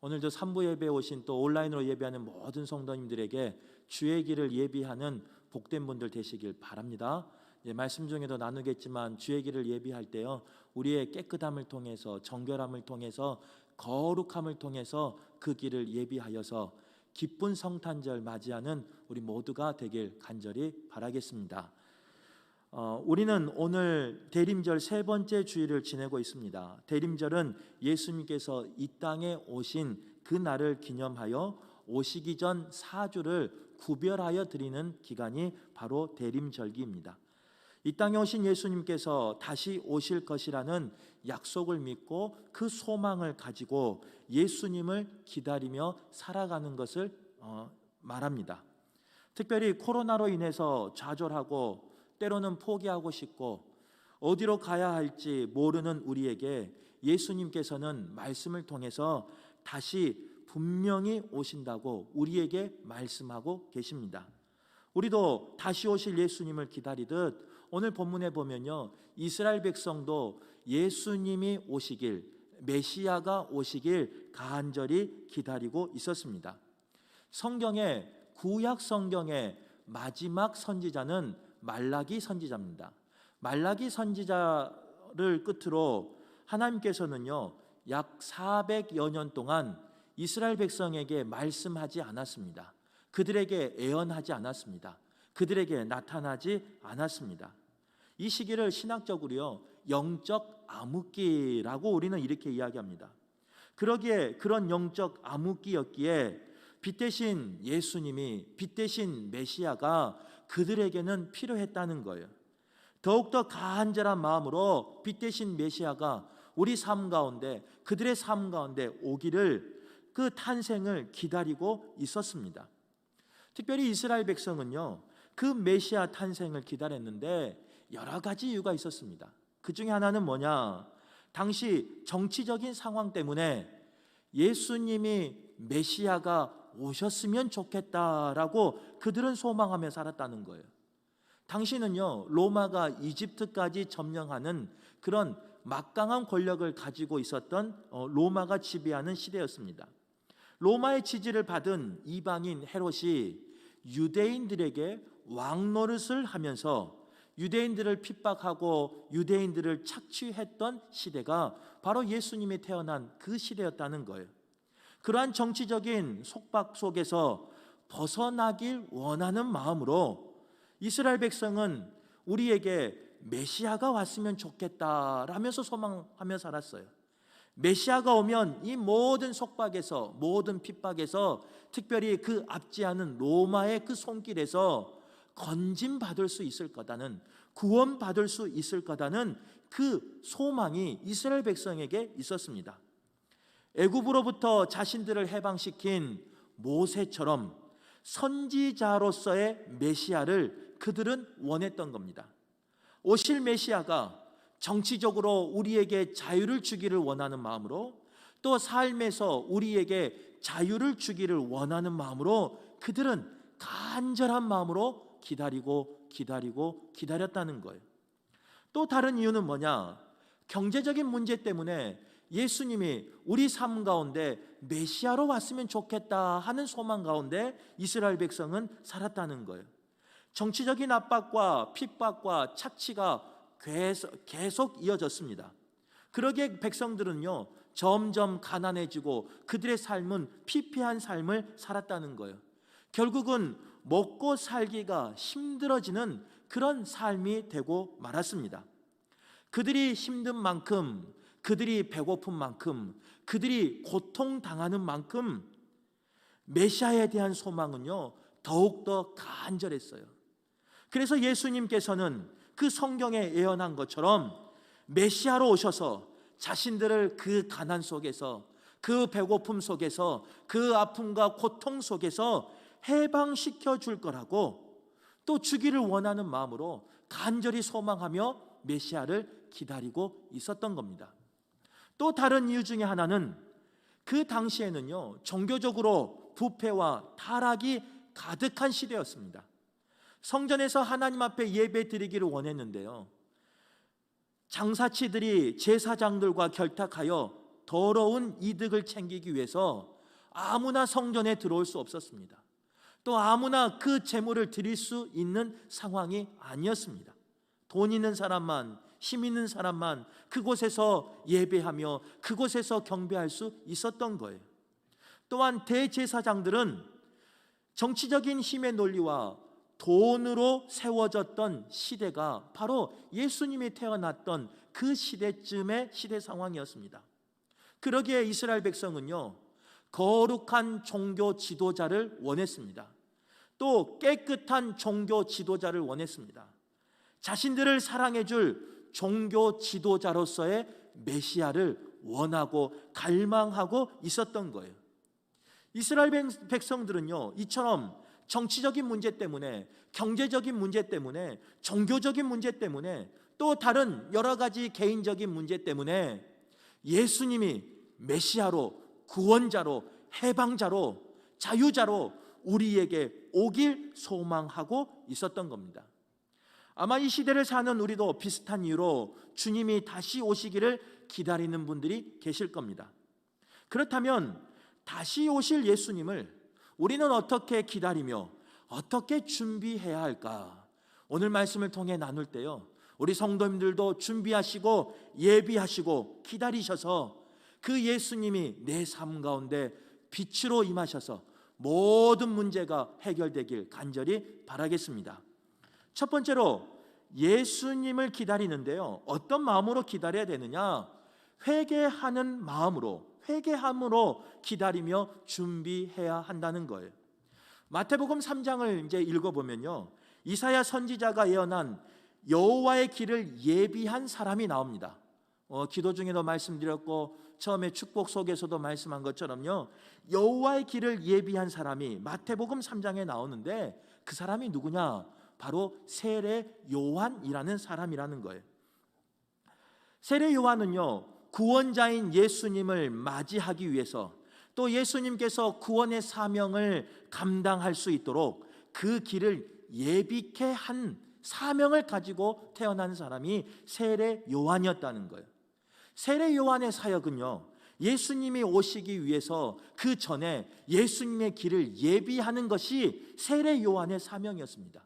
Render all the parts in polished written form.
오늘도 3부 예배에 오신 또 온라인으로 예배하는 모든 성도님들에게 주의 길을 예비하는 복된 분들 되시길 바랍니다. 말씀 중에도 나누겠지만 주의 길을 예비할 때요, 우리의 깨끗함을 통해서, 정결함을 통해서, 거룩함을 통해서 그 길을 예비하여서 기쁜 성탄절 맞이하는 우리 모두가 되길 간절히 바라겠습니다. 우리는 오늘 대림절 세 번째 주일을 지내고 있습니다. 대림절은 예수님께서 이 땅에 오신 그 날을 기념하여 오시기 전 4주를 구별하여 드리는 기간이 바로 대림절기입니다. 이 땅에 오신 예수님께서 다시 오실 것이라는 약속을 믿고 그 소망을 가지고 예수님을 기다리며 살아가는 것을 말합니다. 특별히 코로나로 인해서 좌절하고 때로는 포기하고 싶고 어디로 가야 할지 모르는 우리에게 예수님께서는 말씀을 통해서 다시 분명히 오신다고 우리에게 말씀하고 계십니다. 우리도 다시 오실 예수님을 기다리듯 오늘 본문에 보면요, 이스라엘 백성도 예수님이 오시길, 메시아가 오시길 간절히 기다리고 있었습니다. 성경의 구약 성경의 마지막 선지자는 말라기 선지자입니다. 말라기 선지자를 끝으로 하나님께서는요, 약 400여 년 동안 이스라엘 백성에게 말씀하지 않았습니다. 그들에게 애언하지 않았습니다. 그들에게 나타나지 않았습니다. 이 시기를 신학적으로요, 영적 암흑기라고 우리는 이렇게 이야기합니다. 그러기에 그런 영적 암흑기였기에 빛 대신 예수님이, 빛 대신 메시아가 그들에게는 필요했다는 거예요. 더욱더 간절한 마음으로 빛 대신 메시아가 우리 삶 가운데, 그들의 삶 가운데 오기를, 그 탄생을 기다리고 있었습니다. 특별히 이스라엘 백성은요, 그 메시아 탄생을 기다렸는데 여러 가지 이유가 있었습니다. 그 중에 하나는 뭐냐? 당시 정치적인 상황 때문에 예수님이, 메시아가 오셨으면 좋겠다라고 그들은 소망하며 살았다는 거예요. 당시는요, 로마가 이집트까지 점령하는 그런 막강한 권력을 가지고 있었던 로마가 지배하는 시대였습니다. 로마의 지지를 받은 이방인 헤롯이 유대인들에게 왕노릇을 하면서 유대인들을 핍박하고 유대인들을 착취했던 시대가 바로 예수님이 태어난 그 시대였다는 거예요. 그러한 정치적인 속박 속에서 벗어나길 원하는 마음으로 이스라엘 백성은 우리에게 메시아가 왔으면 좋겠다라면서 소망하며 살았어요. 메시아가 오면 이 모든 속박에서, 모든 핍박에서, 특별히 그 압제하는 로마의 그 손길에서 건짐받을 수 있을 거다는, 구원받을 수 있을 거다는 그 소망이 이스라엘 백성에게 있었습니다. 애굽으로부터 자신들을 해방시킨 모세처럼 선지자로서의 메시아를 그들은 원했던 겁니다. 오실 메시아가 정치적으로 우리에게 자유를 주기를 원하는 마음으로, 또 삶에서 우리에게 자유를 주기를 원하는 마음으로 그들은 간절한 마음으로 기다렸다는 거예요. 또 다른 이유는 뭐냐? 경제적인 문제 때문에 예수님이 우리 삶 가운데 메시아로 왔으면 좋겠다 하는 소망 가운데 이스라엘 백성은 살았다는 거예요. 정치적인 압박과 핍박과 착취가 계속 이어졌습니다. 그러기에 백성들은요, 점점 가난해지고 그들의 삶은 피폐한 삶을 살았다는 거예요. 결국은 먹고 살기가 힘들어지는 그런 삶이 되고 말았습니다. 그들이 힘든 만큼, 그들이 배고픈 만큼, 그들이 고통당하는 만큼 메시아에 대한 소망은요, 더욱더 간절했어요. 그래서 예수님께서는 그 성경에 예언한 것처럼 메시아로 오셔서 자신들을 그 가난 속에서, 그 배고픔 속에서, 그 아픔과 고통 속에서 해방시켜 줄 거라고, 또 주기를 원하는 마음으로 간절히 소망하며 메시아를 기다리고 있었던 겁니다. 또 다른 이유 중에 하나는 그 당시에는요, 종교적으로 부패와 타락이 가득한 시대였습니다. 성전에서 하나님 앞에 예배 드리기를 원했는데요, 장사치들이 제사장들과 결탁하여 더러운 이득을 챙기기 위해서 아무나 성전에 들어올 수 없었습니다. 또 아무나 그 제물을 드릴 수 있는 상황이 아니었습니다. 돈 있는 사람만, 힘 있는 사람만 그곳에서 예배하며 그곳에서 경배할 수 있었던 거예요. 또한 대제사장들은 정치적인 힘의 논리와 돈으로 세워졌던 시대가 바로 예수님이 태어났던 그 시대쯤의 시대 상황이었습니다. 그러기에 이스라엘 백성은요, 거룩한 종교 지도자를 원했습니다. 또 깨끗한 종교 지도자를 원했습니다. 자신들을 사랑해줄 종교 지도자로서의 메시아를 원하고 갈망하고 있었던 거예요. 이스라엘 백성들은요, 이처럼 정치적인 문제 때문에, 경제적인 문제 때문에, 종교적인 문제 때문에, 또 다른 여러 가지 개인적인 문제 때문에 예수님이 메시아로, 구원자로, 해방자로, 자유자로 우리에게 오길 소망하고 있었던 겁니다. 아마 이 시대를 사는 우리도 비슷한 이유로 주님이 다시 오시기를 기다리는 분들이 계실 겁니다. 그렇다면 다시 오실 예수님을 우리는 어떻게 기다리며 어떻게 준비해야 할까? 오늘 말씀을 통해 나눌 때요, 우리 성도님들도 준비하시고 예비하시고 기다리셔서 그 예수님이 내 삶 가운데 빛으로 임하셔서 모든 문제가 해결되길 간절히 바라겠습니다. 첫 번째로 예수님을 기다리는데요, 어떤 마음으로 기다려야 되느냐? 회개하는 마음으로, 회개함으로 기다리며 준비해야 한다는 거예요. 마태복음 3장을 이제 읽어보면요, 이사야 선지자가 예언한 여호와의 길을 예비한 사람이 나옵니다. 기도 중에도 말씀드렸고 처음에 축복 속에서도 말씀한 것처럼요, 여호와의 길을 예비한 사람이 마태복음 3장에 나오는데 그 사람이 누구냐? 바로 세례 요한이라는 사람이라는 거예요. 세례 요한은요, 구원자인 예수님을 맞이하기 위해서, 또 예수님께서 구원의 사명을 감당할 수 있도록 그 길을 예비케 한 사명을 가지고 태어난 사람이 세례 요한이었다는 거예요. 세례 요한의 사역은요, 예수님이 오시기 위해서 그 전에 예수님의 길을 예비하는 것이 세례 요한의 사명이었습니다.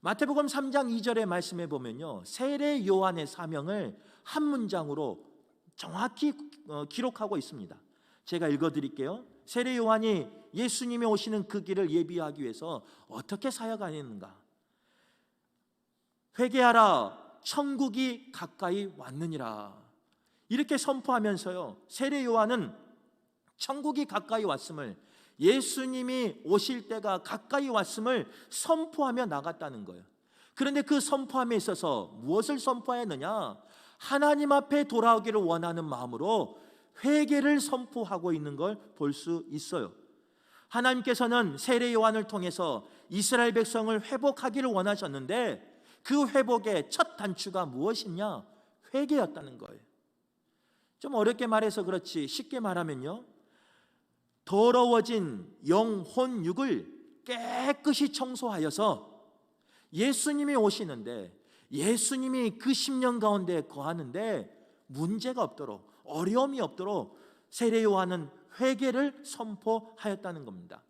마태복음 3장 2절의 말씀에 보면요, 세례 요한의 사명을 한 문장으로 정확히 기록하고 있습니다. 제가 읽어드릴게요. 세례 요한이 예수님이 오시는 그 길을 예비하기 위해서 어떻게 사역하였는가? 회개하라, 천국이 가까이 왔느니라. 이렇게 선포하면서요, 세례 요한은 천국이 가까이 왔음을, 예수님이 오실 때가 가까이 왔음을 선포하며 나갔다는 거예요. 그런데 그 선포함에 있어서 무엇을 선포했느냐? 하나님 앞에 돌아오기를 원하는 마음으로 회개를 선포하고 있는 걸 볼 수 있어요. 하나님께서는 세례 요한을 통해서 이스라엘 백성을 회복하기를 원하셨는데 그 회복의 첫 단추가 무엇이냐? 회개였다는 거예요. 좀 어렵게 말해서 그렇지, 쉽게 말하면요, 더러워진 영혼 육을 깨끗이 청소하여서 예수님이 오시는데, 예수님이 그 10년 가운데 거하는데 문제가 없도록, 어려움이 없도록 세례 요한은 회개를 선포하였다는 겁니다.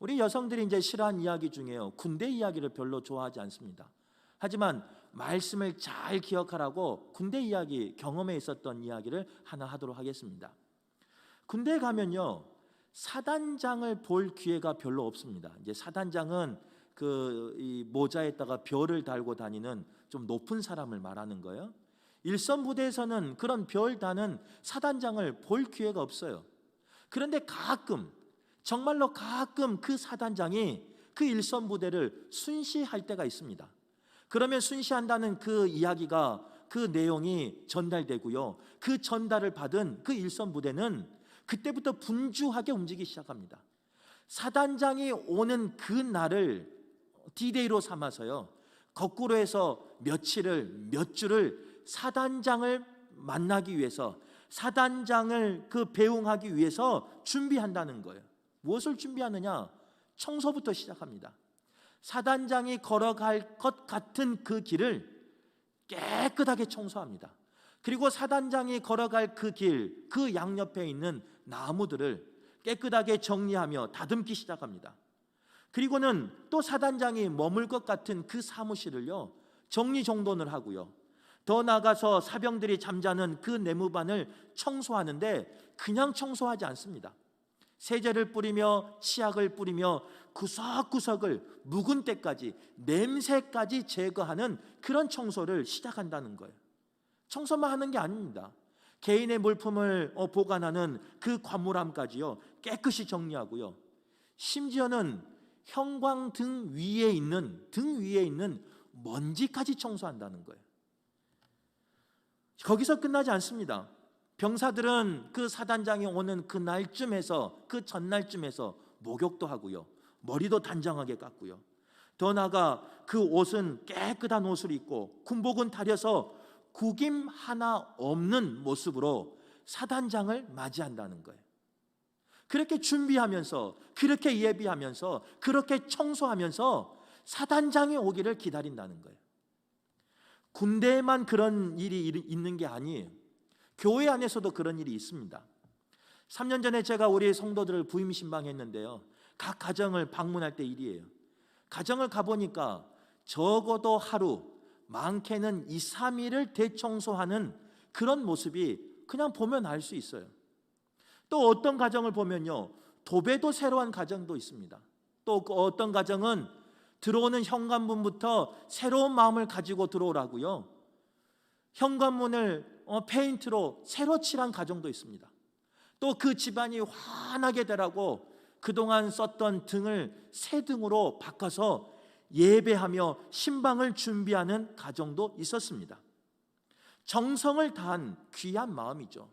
우리 여성들이 이제 싫어하는 이야기 중에요, 군대 이야기를 별로 좋아하지 않습니다. 하지만 말씀을 잘 기억하라고 군대 이야기, 경험에 있었던 이야기를 하나 하도록 하겠습니다. 군대에 가면요, 사단장을 볼 기회가 별로 없습니다. 이제 사단장은 이 모자에다가 별을 달고 다니는 좀 높은 사람을 말하는 거예요. 일선 부대에서는 그런 별 다는 사단장을 볼 기회가 없어요. 그런데 가끔, 정말로 가끔 그 사단장이 그 일선 부대를 순시할 때가 있습니다. 그러면 순시한다는 그 이야기가, 그 내용이 전달되고요, 그 전달을 받은 그 일선 부대는 그때부터 분주하게 움직이기 시작합니다. 사단장이 오는 그 날을 D-Day로 삼아서요, 거꾸로 해서 몇 주를 사단장을 만나기 위해서, 사단장을 배웅하기 위해서 준비한다는 거예요. 무엇을 준비하느냐? 청소부터 시작합니다. 사단장이 걸어갈 것 같은 그 길을 깨끗하게 청소합니다. 그리고 사단장이 걸어갈 그 길, 그 양옆에 있는 나무들을 깨끗하게 정리하며 다듬기 시작합니다. 그리고는 또 사단장이 머물 것 같은 그 사무실을요, 정리정돈을 하고요. 더 나아가서 사병들이 잠자는 그 내무반을 청소하는데 그냥 청소하지 않습니다. 세제를 뿌리며 치약을 뿌리며 구석구석을 묵은 때까지, 냄새까지 제거하는 그런 청소를 시작한다는 거예요. 청소만 하는 게 아닙니다. 개인의 물품을 보관하는 그 관물함까지요, 깨끗이 정리하고요. 심지어는 형광등 위에 있는 먼지까지 청소한다는 거예요. 거기서 끝나지 않습니다. 병사들은 그 사단장이 오는 그 전날쯤에서 목욕도 하고요, 머리도 단정하게 깎고요. 더 나아가 그 옷은 깨끗한 옷을 입고 군복은 다려서 구김 하나 없는 모습으로 사단장을 맞이한다는 거예요. 그렇게 준비하면서, 그렇게 예비하면서, 그렇게 청소하면서 사단장이 오기를 기다린다는 거예요. 군대에만 그런 일이 있는 게 아니에요. 교회 안에서도 그런 일이 있습니다. 3년 전에 제가 우리 성도들을 부임 신방했는데요, 각 가정을 방문할 때 일이에요. 가정을 가보니까 적어도 하루, 많게는 2, 3일을 대청소하는 그런 모습이 그냥 보면 알 수 있어요. 또 어떤 가정을 보면요, 도배도 새로 한 가정도 있습니다. 또 어떤 가정은 들어오는 현관문부터 새로운 마음을 가지고 들어오라고요, 현관문을 페인트로 새로 칠한 가정도 있습니다. 또 그 집안이 환하게 되라고 그동안 썼던 등을 새 등으로 바꿔서 예배하며 신방을 준비하는 가정도 있었습니다. 정성을 다한 귀한 마음이죠.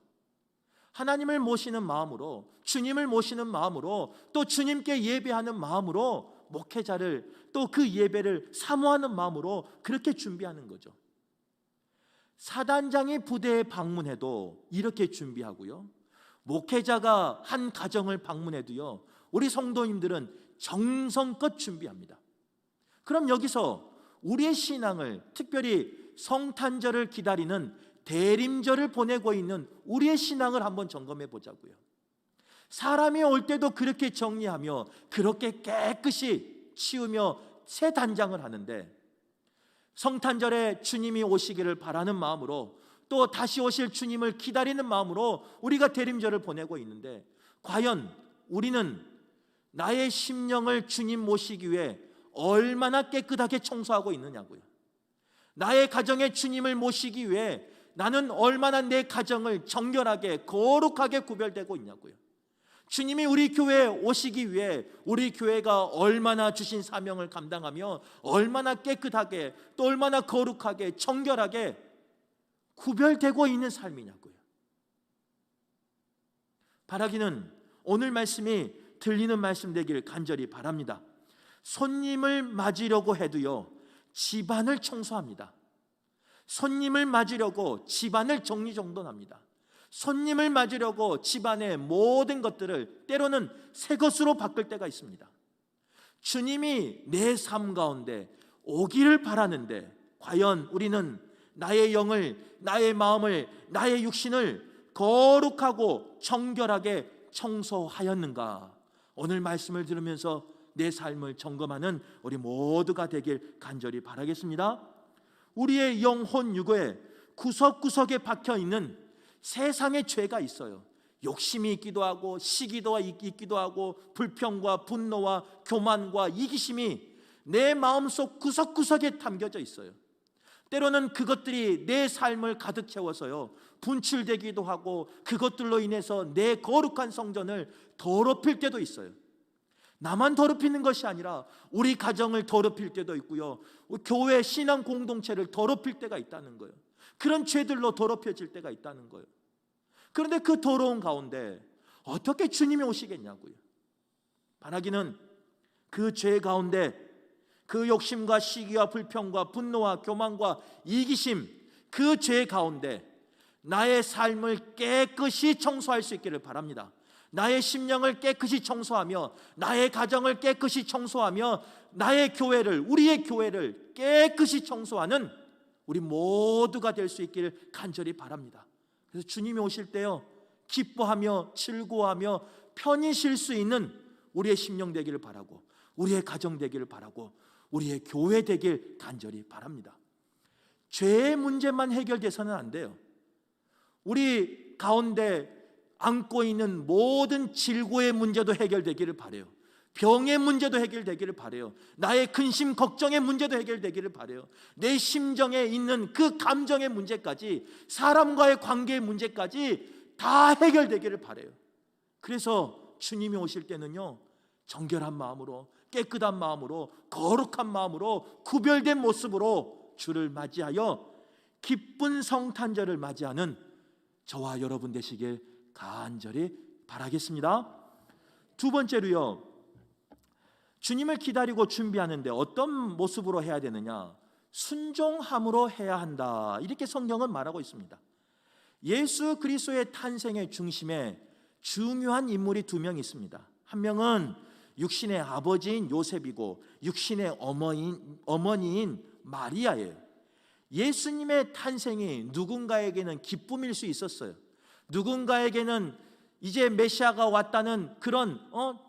하나님을 모시는 마음으로, 주님을 모시는 마음으로, 또 주님께 예배하는 마음으로 목회자를, 또 그 예배를 사모하는 마음으로 그렇게 준비하는 거죠. 사단장이 부대에 방문해도 이렇게 준비하고요, 목회자가 한 가정을 방문해도요, 우리 성도님들은 정성껏 준비합니다. 그럼 여기서 우리의 신앙을, 특별히 성탄절을 기다리는 대림절을 보내고 있는 우리의 신앙을 한번 점검해 보자고요. 사람이 올 때도 그렇게 정리하며 그렇게 깨끗이 치우며 새 단장을 하는데, 성탄절에 주님이 오시기를 바라는 마음으로, 또 다시 오실 주님을 기다리는 마음으로 우리가 대림절을 보내고 있는데, 과연 우리는 나의 심령을 주님 모시기 위해 얼마나 깨끗하게 청소하고 있느냐고요. 나의 가정에 주님을 모시기 위해 나는 얼마나 내 가정을 정결하게, 거룩하게 구별되고 있냐고요. 주님이 우리 교회에 오시기 위해 우리 교회가 얼마나 주신 사명을 감당하며 얼마나 깨끗하게, 또 얼마나 거룩하게, 정결하게 구별되고 있는 삶이냐고요. 바라기는 오늘 말씀이 들리는 말씀 되길 간절히 바랍니다. 손님을 맞으려고 해도요, 집안을 청소합니다. 손님을 맞으려고 집안을 정리정돈합니다. 손님을 맞으려고 집안의 모든 것들을 때로는 새 것으로 바꿀 때가 있습니다. 주님이 내 삶 가운데 오기를 바라는데, 과연 우리는 나의 영을, 나의 마음을, 나의 육신을 거룩하고 정결하게 청소하였는가? 오늘 말씀을 들으면서 내 삶을 점검하는 우리 모두가 되길 간절히 바라겠습니다. 우리의 영혼 유고에 구석구석에 박혀있는 세상의 죄가 있어요. 욕심이 있기도 하고, 시기도 있기도 하고, 불평과 분노와 교만과 이기심이 내 마음속 구석구석에 담겨져 있어요. 때로는 그것들이 내 삶을 가득 채워서요, 분출되기도 하고, 그것들로 인해서 내 거룩한 성전을 더럽힐 때도 있어요. 나만 더럽히는 것이 아니라 우리 가정을 더럽힐 때도 있고요, 교회 신앙 공동체를 더럽힐 때가 있다는 거예요. 그런 죄들로 더럽혀질 때가 있다는 거예요. 그런데 그 더러운 가운데 어떻게 주님이 오시겠냐고요. 바라기는 그 죄 가운데, 그 욕심과 시기와 불평과 분노와 교만과 이기심, 그 죄 가운데 나의 삶을 깨끗이 청소할 수 있기를 바랍니다. 나의 심령을 깨끗이 청소하며, 나의 가정을 깨끗이 청소하며, 나의 교회를, 우리의 교회를 깨끗이 청소하는 우리 모두가 될 수 있기를 간절히 바랍니다. 그래서 주님이 오실 때요, 기뻐하며 즐거워하며 편히 쉴 수 있는 우리의 심령 되기를 바라고, 우리의 가정 되기를 바라고, 우리의 교회 되길 간절히 바랍니다. 죄의 문제만 해결돼서는 안 돼요. 우리 가운데 안고 있는 모든 질고의 문제도 해결되기를 바라요. 병의 문제도 해결되기를 바라요. 나의 근심 걱정의 문제도 해결되기를 바라요. 내 심정에 있는 그 감정의 문제까지, 사람과의 관계의 문제까지 다 해결되기를 바라요. 그래서 주님이 오실 때는요, 정결한 마음으로, 깨끗한 마음으로, 거룩한 마음으로, 구별된 모습으로 주를 맞이하여 기쁜 성탄절을 맞이하는 저와 여러분 되시길 간절히 바라겠습니다. 두 번째로요, 주님을 기다리고 준비하는데 어떤 모습으로 해야 되느냐? 순종함으로 해야 한다, 이렇게 성경은 말하고 있습니다. 예수 그리스도의 탄생의 중심에 중요한 인물이 두 명 있습니다. 한 명은 육신의 아버지인 요셉이고 육신의 어머니인 마리아예요. 예수님의 탄생이 누군가에게는 기쁨일 수 있었어요. 누군가에게는 이제 메시아가 왔다는 그런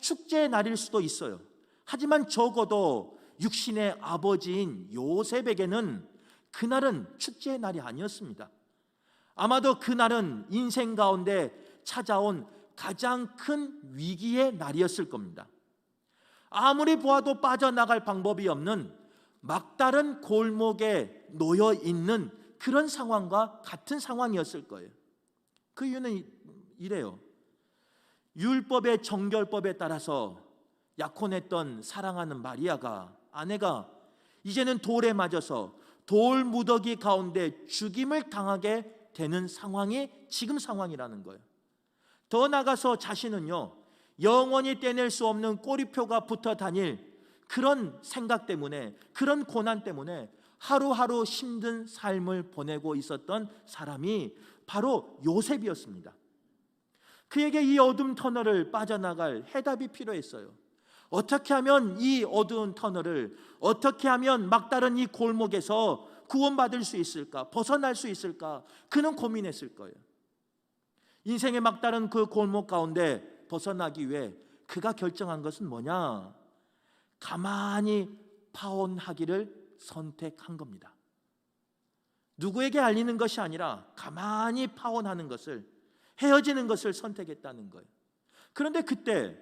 축제의 날일 수도 있어요. 하지만 적어도 육신의 아버지인 요셉에게는 그날은 축제의 날이 아니었습니다. 아마도 그날은 인생 가운데 찾아온 가장 큰 위기의 날이었을 겁니다. 아무리 보아도 빠져나갈 방법이 없는 막다른 골목에 놓여 있는 그런 상황과 같은 상황이었을 거예요. 그 이유는 이래요. 율법의 정결법에 따라서 약혼했던 사랑하는 마리아가, 아내가 이제는 돌에 맞아서 돌 무더기 가운데 죽임을 당하게 되는 상황이 지금 상황이라는 거예요. 더 나아가서 자신은요, 영원히 떼낼 수 없는 꼬리표가 붙어 다닐 그런 생각 때문에, 그런 고난 때문에 하루하루 힘든 삶을 보내고 있었던 사람이 바로 요셉이었습니다. 그에게 이 어둠 터널을 빠져나갈 해답이 필요했어요. 어떻게 하면 이 어두운 터널을, 어떻게 하면 막다른 이 골목에서 구원받을 수 있을까, 벗어날 수 있을까, 그는 고민했을 거예요. 인생의 막다른 그 골목 가운데 벗어나기 위해 그가 결정한 것은 뭐냐? 가만히 파혼하기를 선택한 겁니다. 누구에게 알리는 것이 아니라 가만히 파혼하는 것을, 헤어지는 것을 선택했다는 거예요. 그런데 그때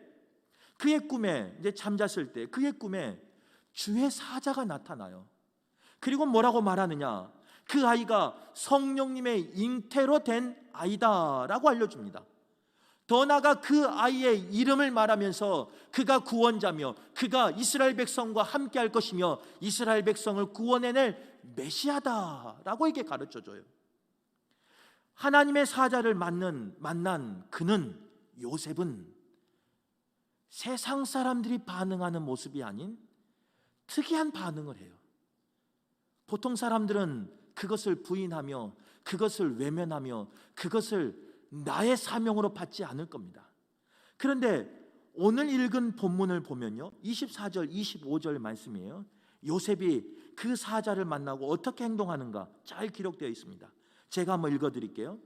그의 꿈에, 이제 잠잤을 때 그의 꿈에 주의 사자가 나타나요. 그리고 뭐라고 말하느냐? 그 아이가 성령님의 잉태로 된 아이다라고 알려줍니다. 더 나아가 그 아이의 이름을 말하면서 그가 구원자며 그가 이스라엘 백성과 함께 할 것이며 이스라엘 백성을 구원해낼 메시아다라고 이렇게 가르쳐줘요. 하나님의 사자를 만난 그는, 요셉은 세상 사람들이 반응하는 모습이 아닌 특이한 반응을 해요. 보통 사람들은 그것을 부인하며 그것을 외면하며 그것을 나의 사명으로 받지 않을 겁니다. 그런데 오늘 읽은 본문을 보면요, 24절 25절 말씀이에요. 요셉이 그 사자를 만나고 어떻게 행동하는가 잘 기록되어 있습니다. 제가 한번 읽어드릴게요.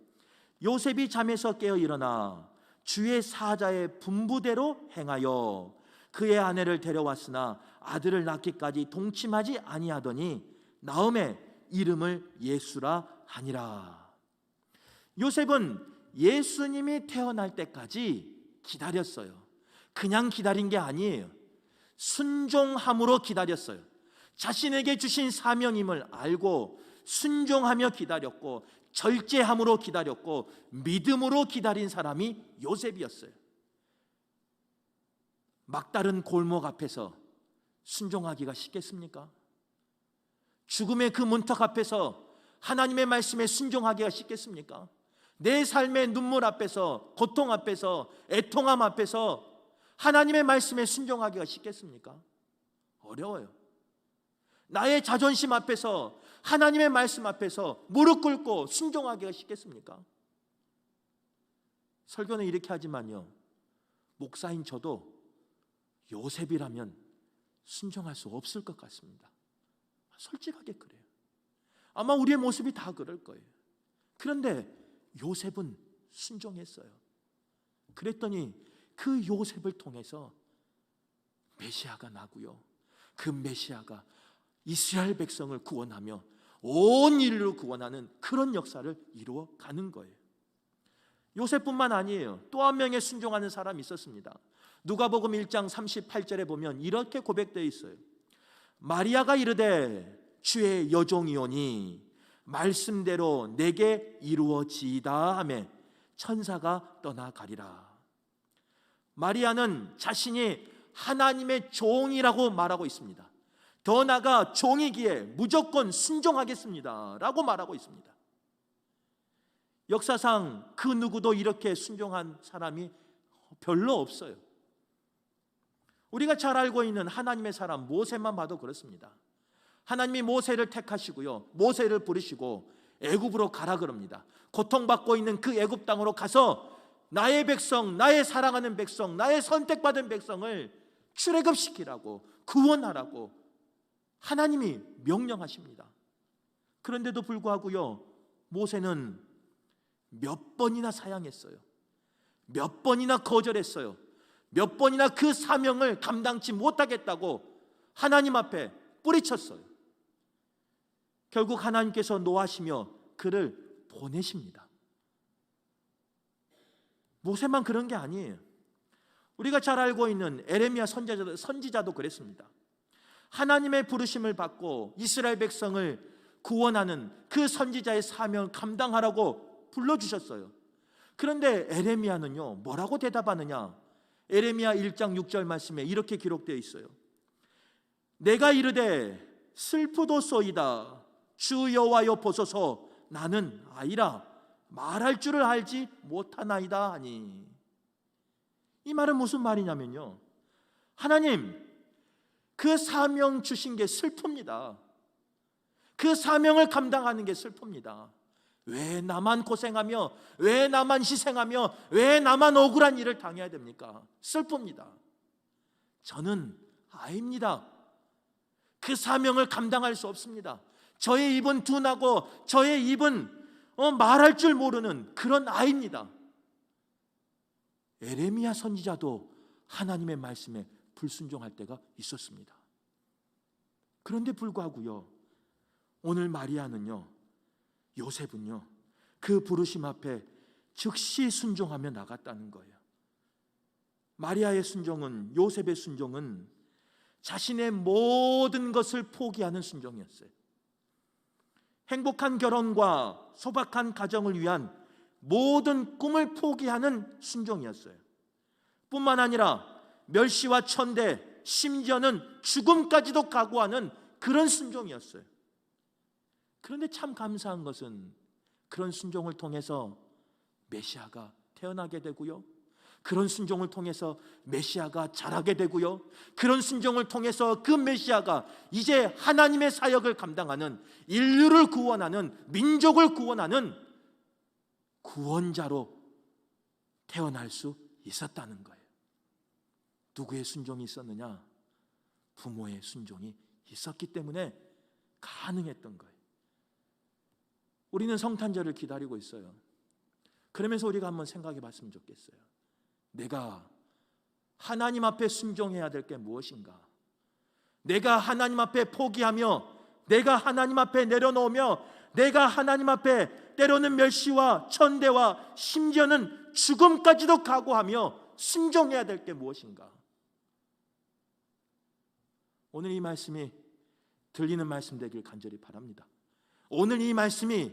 요셉이 잠에서 깨어 일어나 주의 사자의 분부대로 행하여 그의 아내를 데려왔으나 아들을 낳기까지 동침하지 아니하더니 나음에 이름을 예수라 하니라. 요셉은 예수님이 태어날 때까지 기다렸어요. 그냥 기다린 게 아니에요. 순종함으로 기다렸어요. 자신에게 주신 사명임을 알고 순종하며 기다렸고, 절제함으로 기다렸고, 믿음으로 기다린 사람이 요셉이었어요. 막다른 골목 앞에서 순종하기가 쉽겠습니까? 죽음의 그 문턱 앞에서 하나님의 말씀에 순종하기가 쉽겠습니까? 내 삶의 눈물 앞에서, 고통 앞에서, 애통함 앞에서 하나님의 말씀에 순종하기가 쉽겠습니까? 어려워요. 나의 자존심 앞에서, 하나님의 말씀 앞에서 무릎 꿇고 순종하기가 쉽겠습니까? 설교는 이렇게 하지만요, 목사인 저도 요셉이라면 순종할 수 없을 것 같습니다. 솔직하게 그래요. 아마 우리의 모습이 다 그럴 거예요. 그런데 요셉은 순종했어요. 그랬더니 그 요셉을 통해서 메시아가 나고요, 그 메시아가 이스라엘 백성을 구원하며 온 인류를 구원하는 그런 역사를 이루어가는 거예요. 요셉뿐만 아니에요. 또 한 명의 순종하는 사람이 있었습니다. 누가복음 1장 38절에 보면 이렇게 고백되어 있어요. 마리아가 이르되 주의 여종이오니 말씀대로 내게 이루어지이다 하매 천사가 떠나가리라. 마리아는 자신이 하나님의 종이라고 말하고 있습니다. 더 나아가 종이기에 무조건 순종하겠습니다 라고 말하고 있습니다. 역사상 그 누구도 이렇게 순종한 사람이 별로 없어요. 우리가 잘 알고 있는 하나님의 사람 모세만 봐도 그렇습니다. 하나님이 모세를 택하시고요, 모세를 부르시고 애굽으로 가라 그럽니다. 고통받고 있는 그 애굽 땅으로 가서 나의 백성, 나의 사랑하는 백성, 나의 선택받은 백성을 출애굽시키라고, 구원하라고 하나님이 명령하십니다. 그런데도 불구하고요, 모세는 몇 번이나 사양했어요. 몇 번이나 거절했어요. 몇 번이나 그 사명을 감당치 못하겠다고 하나님 앞에 뿌리쳤어요. 결국 하나님께서 노하시며 그를 보내십니다. 모세만 그런 게 아니에요. 우리가 잘 알고 있는 에레미야 선지자도 그랬습니다. 하나님의 부르심을 받고 이스라엘 백성을 구원하는 그 선지자의 사명을 감당하라고 불러주셨어요. 그런데 에레미야는요, 뭐라고 대답하느냐? 에레미야 1장 6절 말씀에 이렇게 기록되어 있어요. 내가 이르되 슬프도소이다 주 여호와여 보소서 나는 아이라 말할 줄을 알지 못하나이다 하니. 이 말은 무슨 말이냐면요, 하나님 그 사명 주신 게 슬픕니다. 그 사명을 감당하는 게 슬픕니다. 왜 나만 고생하며, 왜 나만 희생하며, 왜 나만 억울한 일을 당해야 됩니까? 슬픕니다. 저는 아이입니다. 그 사명을 감당할 수 없습니다. 저의 입은 둔하고 저의 입은 말할 줄 모르는 그런 아이입니다. 에레미야 선지자도 하나님의 말씀에 불순종할 때가 있었습니다. 그런데 불구하고요, 오늘 마리아는요, 요셉은요, 그 부르심 앞에 즉시 순종하며 나갔다는 거예요. 마리아의 순종은, 요셉의 순종은 자신의 모든 것을 포기하는 순종이었어요. 행복한 결혼과 소박한 가정을 위한 모든 꿈을 포기하는 순종이었어요. 뿐만 아니라 멸시와 천대, 심지어는 죽음까지도 각오하는 그런 순종이었어요. 그런데 참 감사한 것은 그런 순종을 통해서 메시아가 태어나게 되고요, 그런 순종을 통해서 메시아가 자라게 되고요, 그런 순종을 통해서 그 메시아가 이제 하나님의 사역을 감당하는, 인류를 구원하는, 민족을 구원하는 구원자로 태어날 수 있었다는 거예요. 누구의 순종이 있었느냐? 부모의 순종이 있었기 때문에 가능했던 거예요. 우리는 성탄절을 기다리고 있어요. 그러면서 우리가 한번 생각해 봤으면 좋겠어요. 내가 하나님 앞에 순종해야 될 게 무엇인가? 내가 하나님 앞에 포기하며, 내가 하나님 앞에 내려놓으며, 내가 하나님 앞에 때로는 멸시와 천대와 심지어는 죽음까지도 각오하며 순종해야 될 게 무엇인가? 오늘 이 말씀이 들리는 말씀 되길 간절히 바랍니다. 오늘 이 말씀이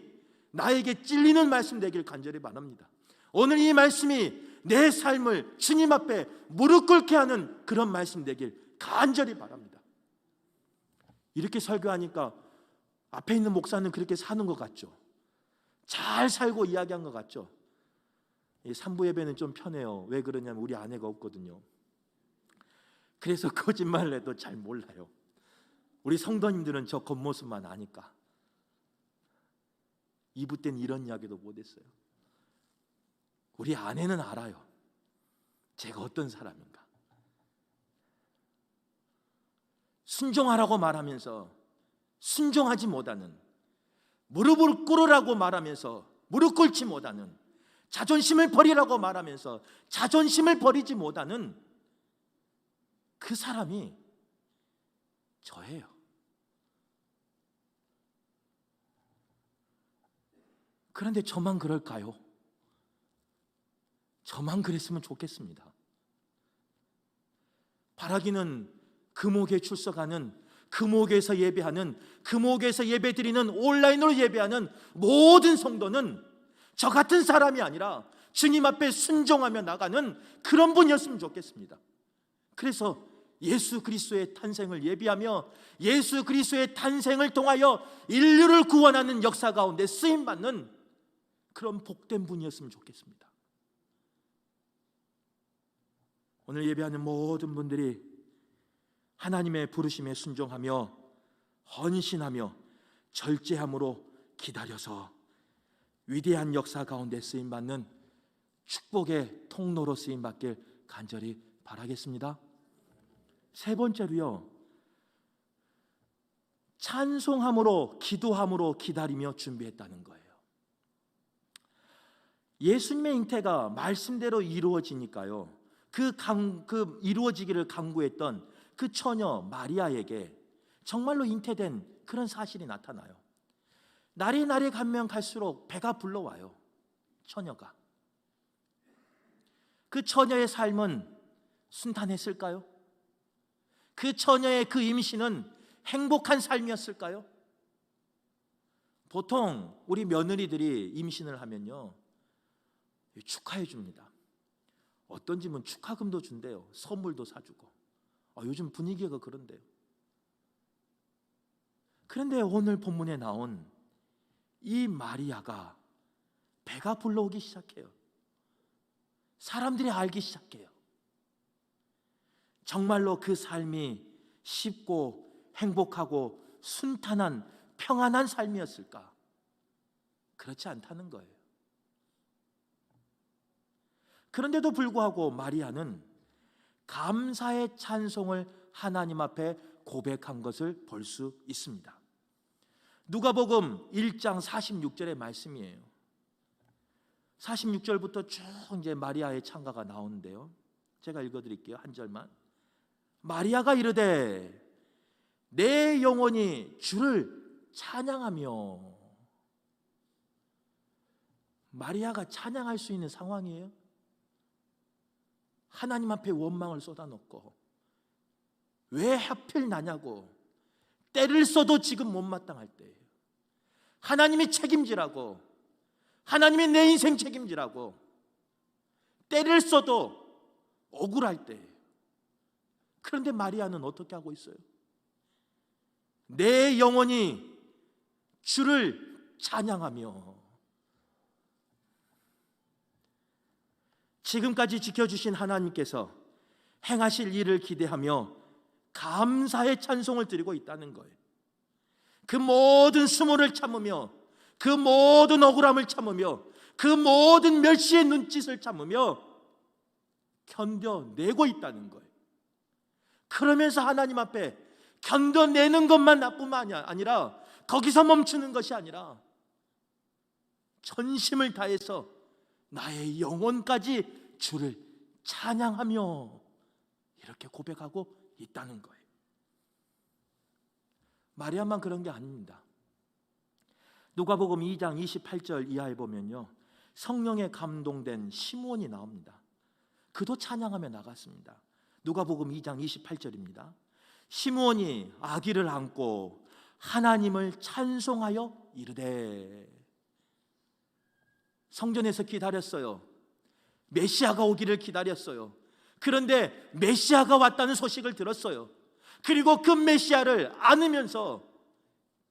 나에게 찔리는 말씀 되길 간절히 바랍니다. 오늘 이 말씀이 내 삶을 주님 앞에 무릎 꿇게 하는 그런 말씀 되길 간절히 바랍니다. 이렇게 설교하니까 앞에 있는 목사는 그렇게 사는 것 같죠? 잘 살고 이야기한 것 같죠? 이 3부 예배는 좀 편해요. 왜 그러냐면 우리 아내가 없거든요. 그래서 거짓말을 해도 잘 몰라요. 우리 성도님들은 저 겉모습만 아니까. 2부 때는 이런 이야기도 못했어요. 우리 아내는 알아요. 제가 어떤 사람인가. 순종하라고 말하면서 순종하지 못하는, 무릎을 꿇으라고 말하면서 무릎 꿇지 못하는, 자존심을 버리라고 말하면서 자존심을 버리지 못하는 그 사람이 저예요. 그런데 저만 그럴까요? 저만 그랬으면 좋겠습니다. 바라기는 금옥에 출석하는, 금옥에서 예배하는, 금옥에서 예배드리는, 온라인으로 예배하는 모든 성도는 저 같은 사람이 아니라 주님 앞에 순종하며 나가는 그런 분이었으면 좋겠습니다. 그래서 예수 그리스도의 탄생을 예비하며 예수 그리스도의 탄생을 통하여 인류를 구원하는 역사 가운데 쓰임받는 그런 복된 분이었으면 좋겠습니다. 오늘 예배하는 모든 분들이 하나님의 부르심에 순종하며 헌신하며 절제함으로 기다려서 위대한 역사 가운데 쓰임받는 축복의 통로로 쓰임받길 간절히 바라겠습니다. 세 번째로요, 찬송함으로 기도함으로 기다리며 준비했다는 거예요. 예수님의 잉태가 말씀대로 이루어지니까요, 그 이루어지기를 간구했던 그 처녀 마리아에게 정말로 잉태된 그런 사실이 나타나요. 날이 가면 갈수록 배가 불러와요. 처녀가. 그 처녀의 삶은 순탄했을까요? 그 처녀의 그 임신은 행복한 삶이었을까요? 보통 우리 며느리들이 임신을 하면요, 축하해 줍니다. 어떤 집은 축하금도 준대요. 선물도 사주고. 요즘 분위기가 그런데요. 그런데 오늘 본문에 나온 이 마리아가 배가 불러오기 시작해요. 사람들이 알기 시작해요. 정말로 그 삶이 쉽고 행복하고 순탄한 평안한 삶이었을까? 그렇지 않다는 거예요. 그런데도 불구하고 마리아는 감사의 찬송을 하나님 앞에 고백한 것을 볼 수 있습니다. 누가복음 1장 46절의 말씀이에요. 46절부터 쭉 이제 마리아의 찬가가 나오는데요, 제가 읽어드릴게요. 한 절만. 마리아가 이르되 내 영혼이 주를 찬양하며. 마리아가 찬양할 수 있는 상황이에요. 하나님 앞에 원망을 쏟아놓고 왜 하필 나냐고, 때를 써도 지금 못마땅할 때예요. 하나님이 책임지라고, 하나님이 내 인생 책임지라고 때를 써도 억울할 때예요. 그런데 마리아는 어떻게 하고 있어요? 내 영혼이 주를 찬양하며. 지금까지 지켜주신 하나님께서 행하실 일을 기대하며 감사의 찬송을 드리고 있다는 거예요. 그 모든 수모를 참으며, 그 모든 억울함을 참으며, 그 모든 멸시의 눈짓을 참으며 견뎌내고 있다는 거예요. 그러면서 하나님 앞에 견뎌내는 것만 나뿐만 아니라, 거기서 멈추는 것이 아니라 전심을 다해서 나의 영혼까지 주를 찬양하며 이렇게 고백하고 있다는 거예요. 마리아만 그런 게 아닙니다. 누가복음 2장 28절 이하에 보면요, 성령에 감동된 시므온이 나옵니다. 그도 찬양하며 나갔습니다. 누가복음 2장 28절입니다. 시므온이 아기를 안고 하나님을 찬송하여 이르되. 성전에서 기다렸어요. 메시아가 오기를 기다렸어요. 그런데 메시아가 왔다는 소식을 들었어요. 그리고 그 메시아를 안으면서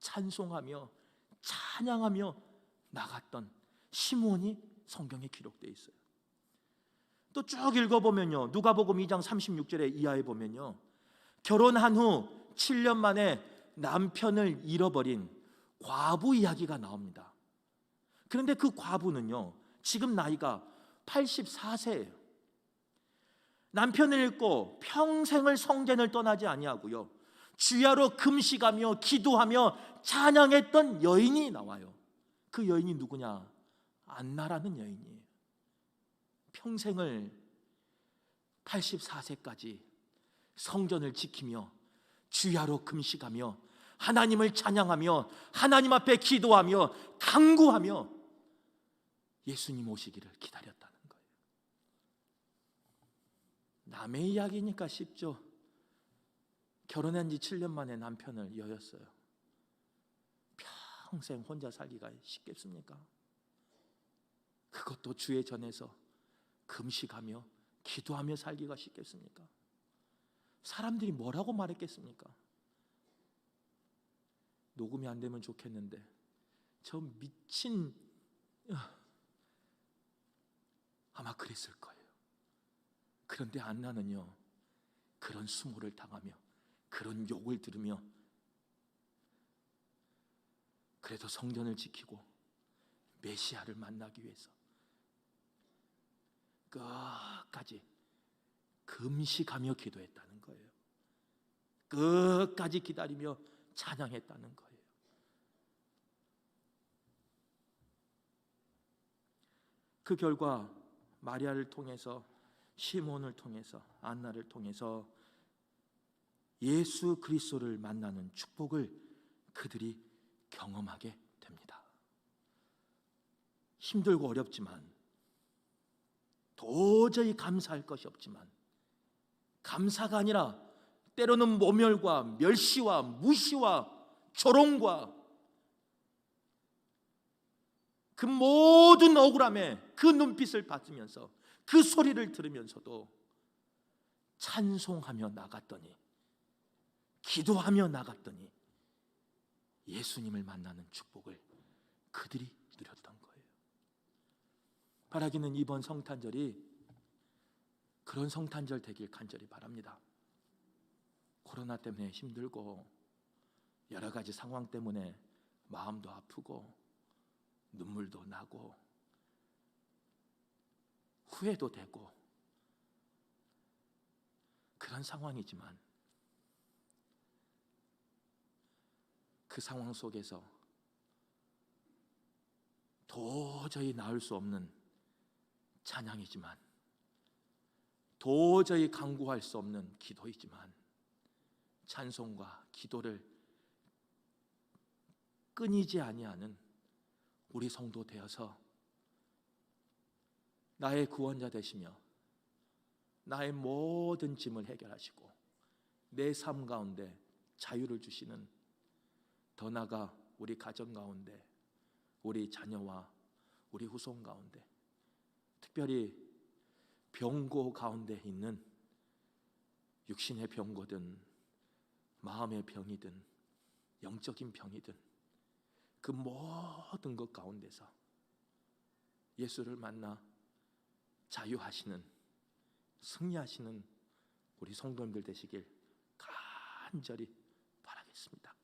찬송하며 찬양하며 나갔던 시므온이 성경에 기록되어 있어요. 또 쭉 읽어보면요, 누가복음 2장 36절에 이하에 보면요, 결혼한 후 7년 만에 남편을 잃어버린 과부 이야기가 나옵니다. 그런데 그 과부는요, 지금 나이가 84세예요. 남편을 잃고 평생을 성전을 떠나지 아니하고요, 주야로 금식하며 기도하며 찬양했던 여인이 나와요. 그 여인이 누구냐? 안나라는 여인이에요. 평생을 84세까지 성전을 지키며 주야로 금식하며 하나님을 찬양하며 하나님 앞에 기도하며 간구하며 예수님 오시기를 기다렸다는 거예요. 남의 이야기니까 쉽죠. 결혼한 지 7년 만에 남편을 여였어요. 평생 혼자 살기가 쉽겠습니까? 그것도 주의 전에서 금식하며 기도하며 살기가 쉽겠습니까? 사람들이 뭐라고 말했겠습니까? 녹음이 안 되면 좋겠는데 저 미친, 아마 그랬을 거예요. 그런데 안나는요, 그런 수모를 당하며 그런 욕을 들으며 그래도 성전을 지키고 메시아를 만나기 위해서 끝까지 금식하며 기도했다는 거예요. 끝까지 기다리며 찬양했다는 거예요. 그 결과 마리아를 통해서, 시몬을 통해서, 안나를 통해서 예수 그리스도를 만나는 축복을 그들이 경험하게 됩니다. 힘들고 어렵지만, 도저히 감사할 것이 없지만, 감사가 아니라 때로는 모멸과 멸시와 무시와 조롱과 그 모든 억울함에 그 눈빛을 받으면서 그 소리를 들으면서도 찬송하며 나갔더니, 기도하며 나갔더니 예수님을 만나는 축복을 그들이 누렸던 거예요. 바라기는 이번 성탄절이 그런 성탄절 되길 간절히 바랍니다. 코로나 때문에 힘들고 여러 가지 상황 때문에 마음도 아프고 눈물도 나고 후회도 되고 그런 상황이지만, 그 상황 속에서 도저히 나을 수 없는 찬양이지만, 도저히 간구할 수 없는 기도이지만, 찬송과 기도를 끊이지 아니하는 우리 성도 되어서 나의 구원자 되시며 나의 모든 짐을 해결하시고 내 삶 가운데 자유를 주시는, 더 나아가 우리 가정 가운데, 우리 자녀와 우리 후손 가운데, 특별히 병고 가운데 있는 육신의 병고든 마음의 병이든 영적인 병이든 그 모든 것 가운데서 예수를 만나 자유하시는, 승리하시는 우리 성도님들 되시길 간절히 바라겠습니다.